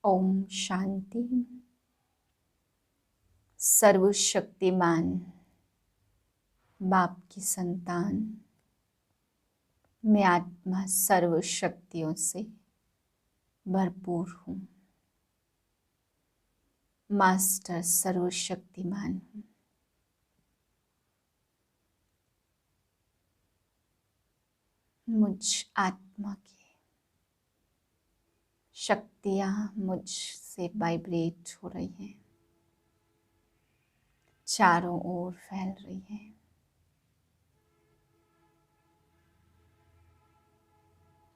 ओम शांति। सर्वशक्तिमान बाप की संतान, मैं आत्मा सर्व शक्तियों से भरपूर हूँ। मास्टर सर्वशक्तिमान हूँ। मुझ आत्मा की शक्तियाँ मुझसे वाइब्रेट हो रही हैं, चारों ओर फैल रही हैं।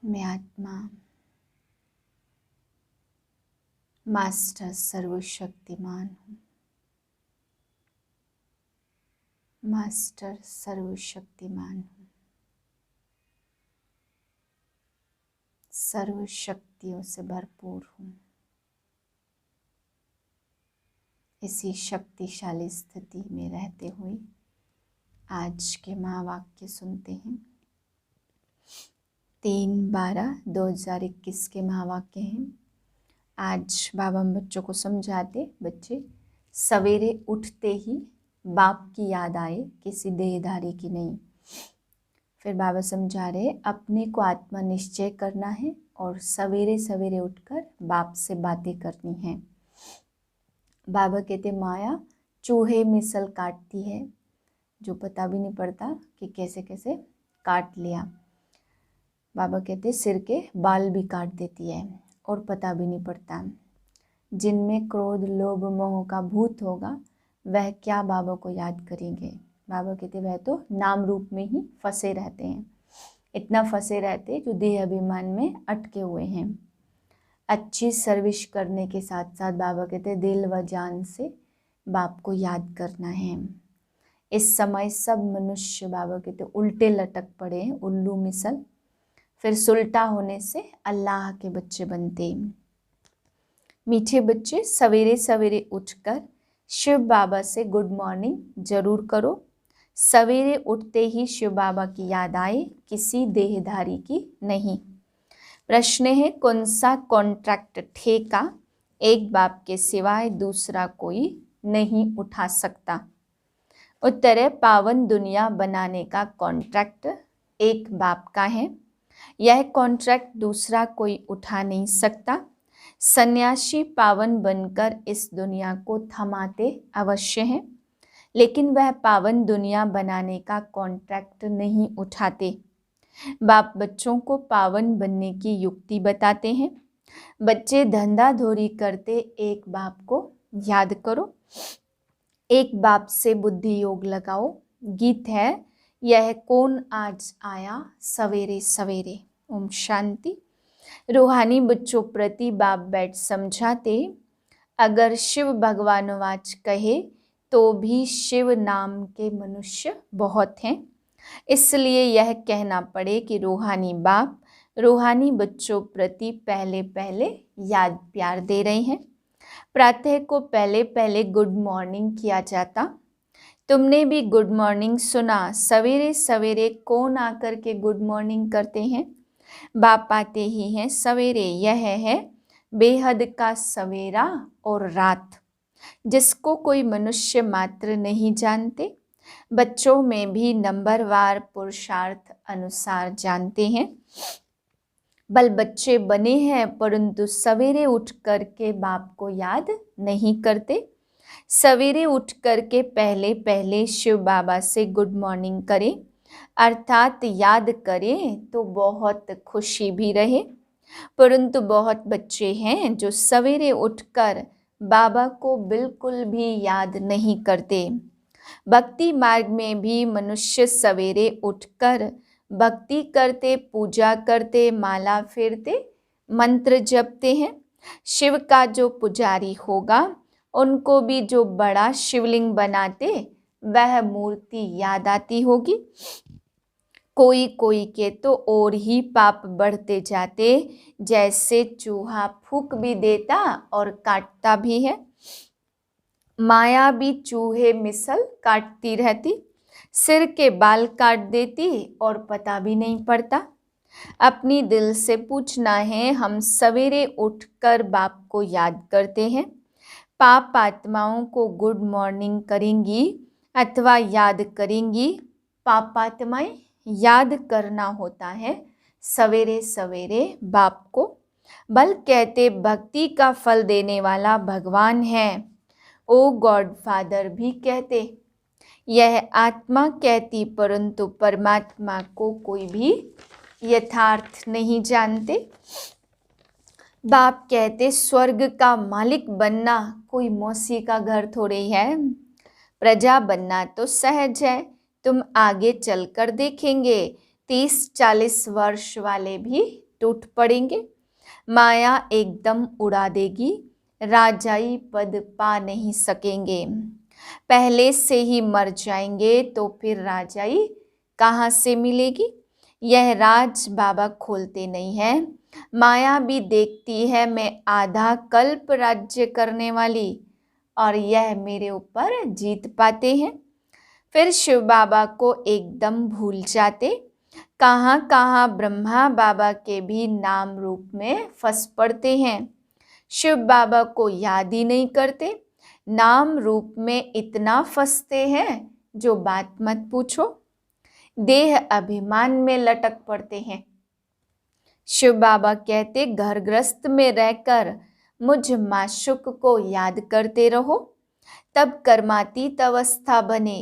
मैं आत्मा मास्टर सर्वशक्तिमान हूँ। मास्टर सर्वशक्तिमान हूँ। सर्व शक्तियों से भरपूर हूँ। इसी शक्तिशाली स्थिति में रहते हुए आज के महावाक्य सुनते हैं। 3/12/2021 के महावाक्य हैं। आज बाबा हम बच्चों को समझाते, बच्चे सवेरे उठते ही बाप की याद आए, किसी देहधारी की नहीं। फिर बाबा समझा रहे, अपने को आत्मा निश्चय करना है और सवेरे सवेरे उठकर बाप से बातें करनी है। बाबा कहते माया चूहे मिसल काटती है, जो पता भी नहीं पड़ता कि कैसे कैसे काट लिया। बाबा कहते सिर के बाल भी काट देती है और पता भी नहीं पड़ता। जिनमें क्रोध लोभ मोह का भूत होगा वह क्या बाबा को याद करेंगे। बाबा कहते वह तो नाम रूप में ही फंसे रहते हैं, इतना फंसे रहते जो देह अभिमान में अटके हुए हैं। अच्छी सर्विस करने के साथ साथ बाबा कहते दिल व जान से बाप को याद करना है। इस समय सब मनुष्य बाबा कहते उल्टे लटक पड़े हैं, उल्लू मिसल। फिर सुलटा होने से अल्लाह के बच्चे बनते। मीठे बच्चे सवेरे सवेरे उठकर शिव बाबा से गुड मॉर्निंग जरूर करो। सवेरे उठते ही शिव बाबा की याद आए, किसी देहधारी की नहीं। प्रश्न है कौन सा कॉन्ट्रैक्ट ठेका एक बाप के सिवाय दूसरा कोई नहीं उठा सकता। उत्तर है पावन दुनिया बनाने का कॉन्ट्रैक्ट एक बाप का है। यह कॉन्ट्रैक्ट दूसरा कोई उठा नहीं सकता। सन्यासी पावन बनकर इस दुनिया को थमाते अवश्य हैं, लेकिन वह पावन दुनिया बनाने का कॉन्ट्रैक्ट नहीं उठाते। बाप बच्चों को पावन बनने की युक्ति बताते हैं। बच्चे धंधाधोरी करते एक बाप को याद करो, एक बाप से बुद्धि योग लगाओ। गीत है यह कौन आज आया सवेरे सवेरे। ओम शांति। रूहानी बच्चों प्रति बाप बैठ समझाते, अगर शिव भगवानवाच कहे तो भी शिव नाम के मनुष्य बहुत हैं। इसलिए यह कहना पड़े कि रूहानी बाप रूहानी बच्चों प्रति पहले पहले याद प्यार दे रहे हैं। प्रातः को पहले पहले गुड मॉर्निंग किया जाता। तुमने भी गुड मॉर्निंग सुना। सवेरे सवेरे कौन आकर के गुड मॉर्निंग करते हैं। बाप आते ही हैं सवेरे। यह है बेहद का सवेरा और रात, जिसको कोई मनुष्य मात्र नहीं जानते। बच्चों में भी नंबरवार पुरुषार्थ अनुसार जानते हैं। बल बच्चे बने हैं परंतु सवेरे उठ करके बाप को याद नहीं करते। सवेरे उठ करके पहले पहले शिव बाबा से गुड मॉर्निंग करें, अर्थात याद करें तो बहुत खुशी भी रहे। परंतु बहुत बच्चे हैं जो सवेरे उठकर बाबा को बिल्कुल भी याद नहीं करते। भक्ति मार्ग में भी मनुष्य सवेरे उठकर भक्ति करते, पूजा करते, माला फेरते, मंत्र जपते हैं। शिव का जो पुजारी होगा उनको भी जो बड़ा शिवलिंग बनाते वह मूर्ति याद आती होगी। कोई कोई के तो और ही पाप बढ़ते जाते, जैसे चूहा फूंक भी देता और काटता भी है। माया भी चूहे मिसल काटती रहती, सिर के बाल काट देती और पता भी नहीं पड़ता। अपनी दिल से पूछना है। हम सवेरे उठकर बाप को याद करते हैं। पाप आत्माओं को गुड मॉर्निंग करेंगी अथवा याद करेंगी। पाप आत्माएं याद करना होता है सवेरे सवेरे बाप को। बल कहते भक्ति का फल देने वाला भगवान है। ओ गॉड फादर भी कहते। यह आत्मा कहती, परंतु परमात्मा को कोई भी यथार्थ नहीं जानते। बाप कहते स्वर्ग का मालिक बनना कोई मौसी का घर थोड़ी है। प्रजा बनना तो सहज है, तुम आगे चलकर देखेंगे। 30-40 वर्ष वाले भी टूट पड़ेंगे। माया एकदम उड़ा देगी, राजाई पद पा नहीं सकेंगे। पहले से ही मर जाएंगे तो फिर राजाई कहाँ से मिलेगी। यह राज बाबा खोलते नहीं है। माया भी देखती है मैं आधा कल्प राज्य करने वाली, और यह मेरे ऊपर जीत पाते हैं। फिर शिव बाबा को एकदम भूल जाते। कहाँ कहाँ ब्रह्मा बाबा के भी नाम रूप में फंस पड़ते हैं। शिव बाबा को याद ही नहीं करते। नाम रूप में इतना फंसते हैं जो बात मत पूछो। देह अभिमान में लटक पड़ते हैं। शिव बाबा कहते घर गृहस्थ में रहकर मुझ माशुक को याद करते रहो, तब कर्मातीत अवस्था बने।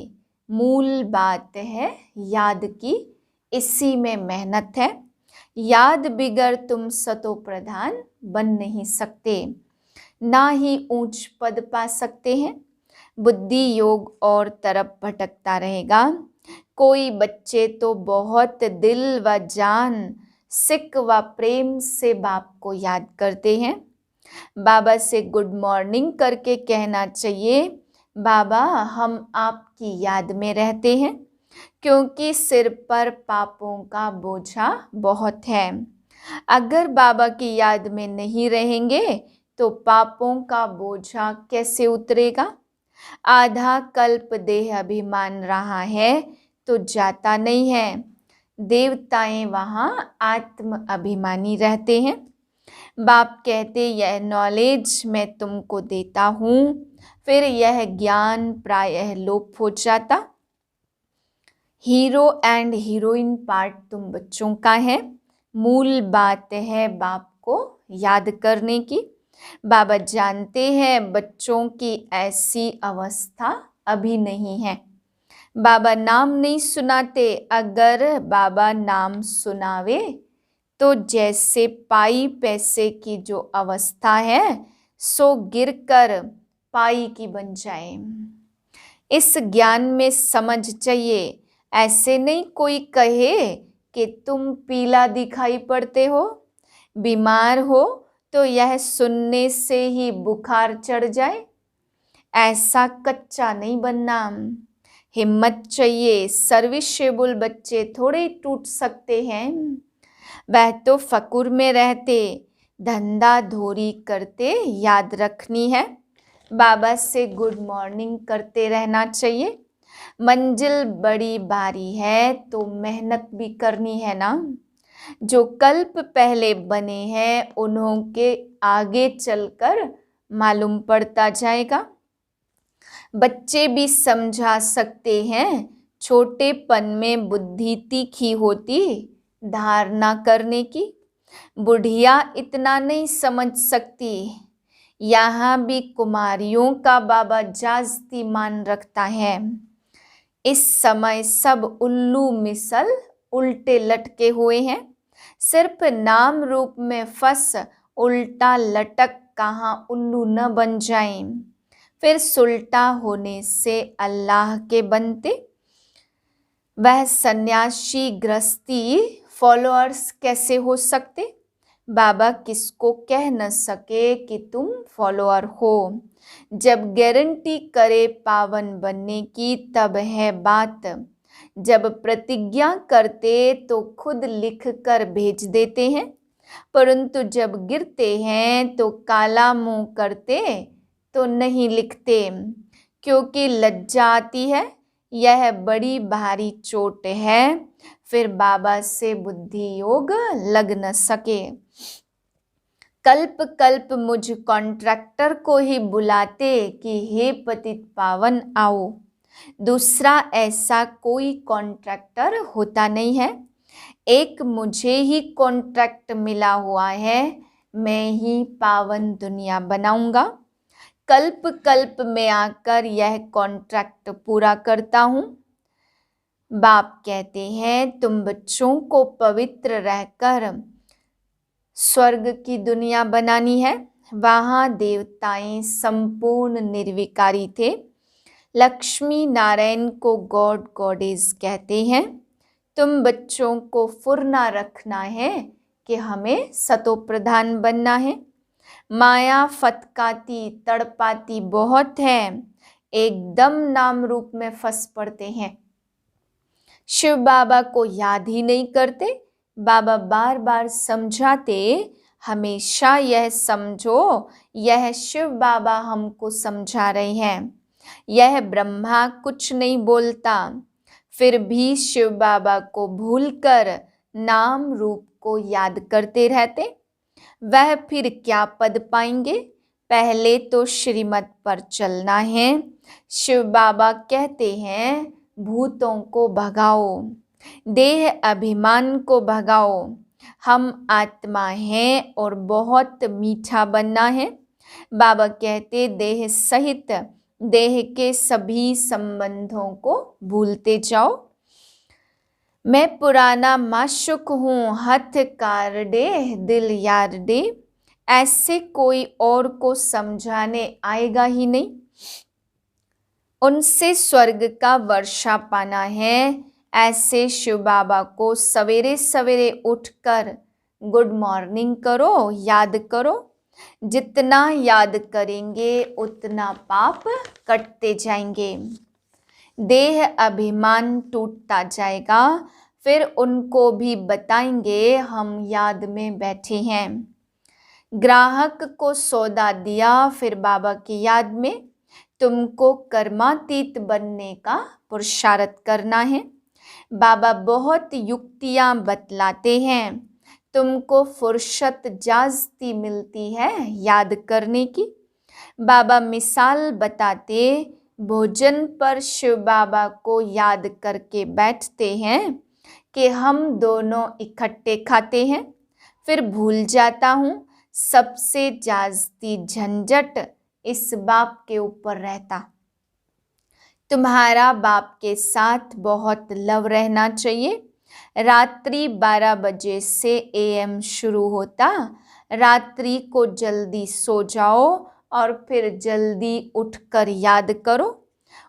मूल बात है याद की, इसी में मेहनत है। याद बिगर तुम सतो प्रधान बन नहीं सकते, ना ही ऊंच पद पा सकते हैं। बुद्धि योग और तरफ भटकता रहेगा। कोई बच्चे तो बहुत दिल व जान, सिक व प्रेम से बाप को याद करते हैं। बाबा से गुड मॉर्निंग करके कहना चाहिए, बाबा हम आपकी याद में रहते हैं, क्योंकि सिर पर पापों का बोझा बहुत है। अगर बाबा की याद में नहीं रहेंगे तो पापों का बोझा कैसे उतरेगा। आधा कल्प देह अभिमान रहा है तो जाता नहीं है। देवताएं वहाँ आत्म अभिमानी रहते हैं। बाप कहते यह नॉलेज मैं तुमको देता हूँ, फिर यह ज्ञान प्रायः लोप हो जाता। हीरो एंड हीरोइन पार्ट तुम बच्चों का है। मूल बात है बाप को याद करने की। बाबा जानते हैं बच्चों की ऐसी अवस्था अभी नहीं है। बाबा नाम नहीं सुनाते। अगर बाबा नाम सुनावे तो जैसे पाई पैसे की जो अवस्था है सो गिरकर पाई की बन जाए। इस ज्ञान में समझ चाहिए। ऐसे नहीं कोई कहे कि तुम पीला दिखाई पड़ते हो, बीमार हो तो यह सुनने से ही बुखार चढ़ जाए। ऐसा कच्चा नहीं बनना। हिम्मत चाहिए। सर्विसेबल बच्चे थोड़े टूट सकते हैं। वह तो फकुर में रहते, धंधा धोरी करते याद रखनी है। बाबा से गुड मॉर्निंग करते रहना चाहिए। मंजिल बड़ी बारी है तो मेहनत भी करनी है ना। जो कल्प पहले बने हैं उन्हों के आगे चलकर मालूम पड़ता जाएगा। बच्चे भी समझा सकते हैं। छोटेपन में बुद्धि तीखी होती धारणा करने की। बुढ़िया इतना नहीं समझ सकती। यहाँ भी कुमारियों का बाबा जास्ती मान रखता है। इस समय सब उल्लू मिसल उल्टे लटके हुए हैं। सिर्फ नाम रूप में फंस उल्टा लटक कहाँ उल्लू न बन जाएं। फिर सुल्टा होने से अल्लाह के बनते। वह सन्यासी गृहस्थी फॉलोअर्स कैसे हो सकते। बाबा किसको कह न सके कि तुम फॉलोअर हो। जब गारंटी करे पावन बनने की तब है बात। जब प्रतिज्ञा करते तो खुद लिख कर भेज देते हैं, परंतु जब गिरते हैं तो काला मुंह करते तो नहीं लिखते, क्योंकि लज्जा आती है। यह बड़ी भारी चोट है। फिर बाबा से बुद्धि योग लग न सके। कल्प कल्प मुझ कॉन्ट्रैक्टर को ही बुलाते कि हे पतित पावन आओ। दूसरा ऐसा कोई कॉन्ट्रैक्टर होता नहीं है, एक मुझे ही कॉन्ट्रैक्ट मिला हुआ है, मैं ही पावन दुनिया बनाऊंगा। कल्प कल्प में आकर यह कॉन्ट्रैक्ट पूरा करता हूँ। बाप कहते हैं तुम बच्चों को पवित्र रहकर स्वर्ग की दुनिया बनानी है। वहाँ देवताएं संपूर्ण निर्विकारी थे। लक्ष्मी नारायण को गॉड गॉडेस कहते हैं। तुम बच्चों को फुरना रखना है कि हमें सतो प्रधान बनना है। माया फतकाती तड़पाती बहुत है, एकदम नाम रूप में फंस पड़ते हैं। शिव बाबा को याद ही नहीं करते। बाबा बार बार समझाते, हमेशा यह समझो यह शिव बाबा हमको समझा रहे हैं, यह ब्रह्मा कुछ नहीं बोलता। फिर भी शिव बाबा को भूलकर नाम रूप को याद करते रहते, वह फिर क्या पद पाएंगे। पहले तो श्रीमत पर चलना है। शिव बाबा कहते हैं भूतों को भगाओ, देह अभिमान को भगाओ। हम आत्मा हैं और बहुत मीठा बनना है। बाबा कहते देह सहित देह के सभी संबंधों को भूलते जाओ। मैं पुराना माशुक हूँ, हथ कार दे दिल यार दे। ऐसे कोई और को समझाने आएगा ही नहीं। उनसे स्वर्ग का वर्षा पाना है। ऐसे शिव बाबा को सवेरे सवेरे उठकर गुड मॉर्निंग करो, याद करो। जितना याद करेंगे उतना पाप कटते जाएंगे, देह अभिमान टूटता जाएगा। फिर उनको भी बताएंगे हम याद में बैठे हैं। ग्राहक को सौदा दिया, फिर बाबा की याद में तुमको कर्मातीत बनने का पुरुषार्थ करना है। बाबा बहुत युक्तियां बतलाते हैं, तुमको फुर्सत जास्ती मिलती है याद करने की। बाबा मिसाल बताते, भोजन पर शिव बाबा को याद करके बैठते हैं कि हम दोनों इकट्ठे खाते हैं। फिर भूल जाता हूँ सबसे जास्ती झंझट इस बाप के ऊपर रहता। तुम्हारा बाप के साथ बहुत लव रहना चाहिए। रात्रि 12 बजे से AM शुरू होता। रात्रि को जल्दी सो जाओ और फिर जल्दी उठकर याद करो।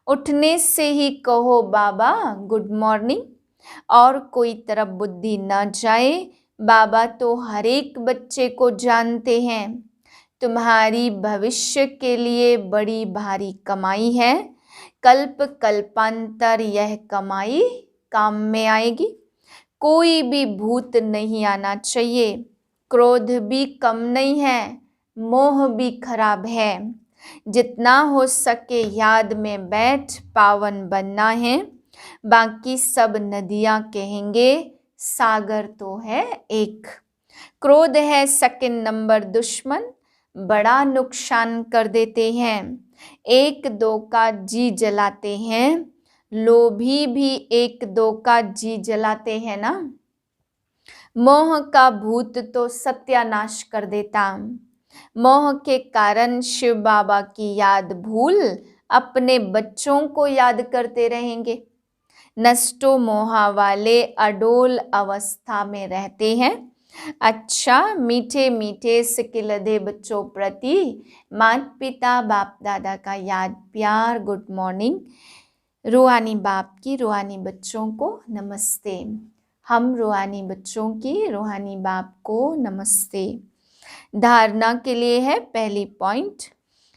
उठने से ही कहो बाबा गुड मॉर्निंग, और कोई तरफ बुद्धि न जाए। बाबा तो हर एक बच्चे को जानते हैं। तुम्हारी भविष्य के लिए बड़ी भारी कमाई है। कल्प कल्पांतर यह कमाई काम में आएगी। कोई भी भूत नहीं आना चाहिए। क्रोध भी कम नहीं है, मोह भी खराब है। जितना हो सके याद में बैठ पावन बनना है। बाकी सब नदियां कहेंगे सागर तो है एक। क्रोध है सेकंड नंबर दुश्मन, बड़ा नुकसान कर देते हैं। एक दो का जी जलाते हैं। लोभी भी एक दो का जी जलाते हैं ना। मोह का भूत तो सत्यानाश कर देता। मोह के कारण शिव बाबा की याद भूल अपने बच्चों को याद करते रहेंगे। नष्टो मोहा वाले अडोल अवस्था में रहते हैं। अच्छा, मीठे मीठे सिकिलधे बच्चों प्रति माता पिता बाप दादा का याद प्यार गुड मॉर्निंग। रूहानी बाप की रूहानी बच्चों को नमस्ते। हम रूहानी बच्चों की रूहानी बाप को नमस्ते। धारणा के लिए है पहली पॉइंट,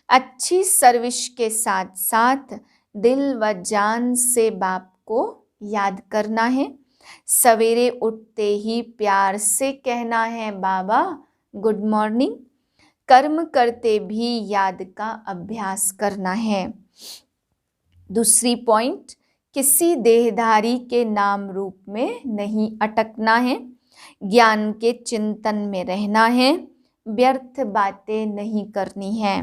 अच्छी सर्विस के साथ साथ दिल व जान से बाप को याद करना है। सवेरे उठते ही प्यार से कहना है बाबा गुड मॉर्निंग। कर्म करते भी याद का अभ्यास करना है। दूसरी पॉइंट, किसी देहधारी के नाम रूप में नहीं अटकना है, ज्ञान के चिंतन में रहना है, व्यर्थ बातें नहीं करनी है।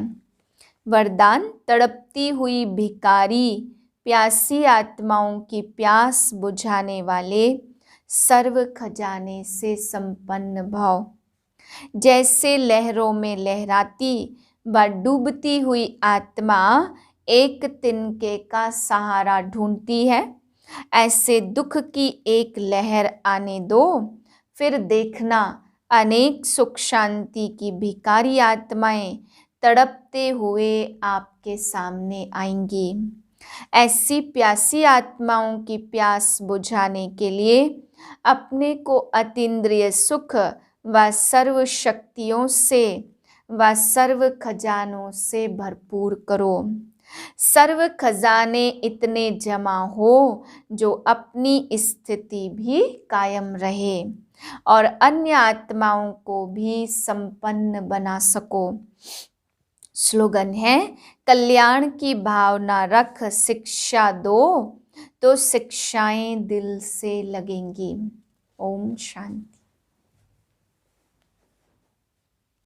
वरदान, तड़पती हुई भिखारी, प्यासी आत्माओं की प्यास बुझाने वाले, सर्व खजाने से संपन्न भव। जैसे लहरों में लहराती व डूबती हुई आत्मा एक तिनके का सहारा ढूंढती है, ऐसे दुख की एक लहर आने दो, फिर देखना अनेक सुख शांति की भिखारी आत्माएं तड़पते हुए आपके सामने आएंगी। ऐसी प्यासी आत्माओं की प्यास बुझाने के लिए अपने को अतीन्द्रिय सुख व सर्व शक्तियों से व सर्व खजानों से भरपूर करो। सर्व खजाने इतने जमा हो जो अपनी स्थिति भी कायम रहे और अन्य आत्माओं को भी संपन्न बना सको। स्लोगन है, कल्याण की भावना रख शिक्षा दो तो शिक्षाएं दिल से लगेंगी। ओम शांति।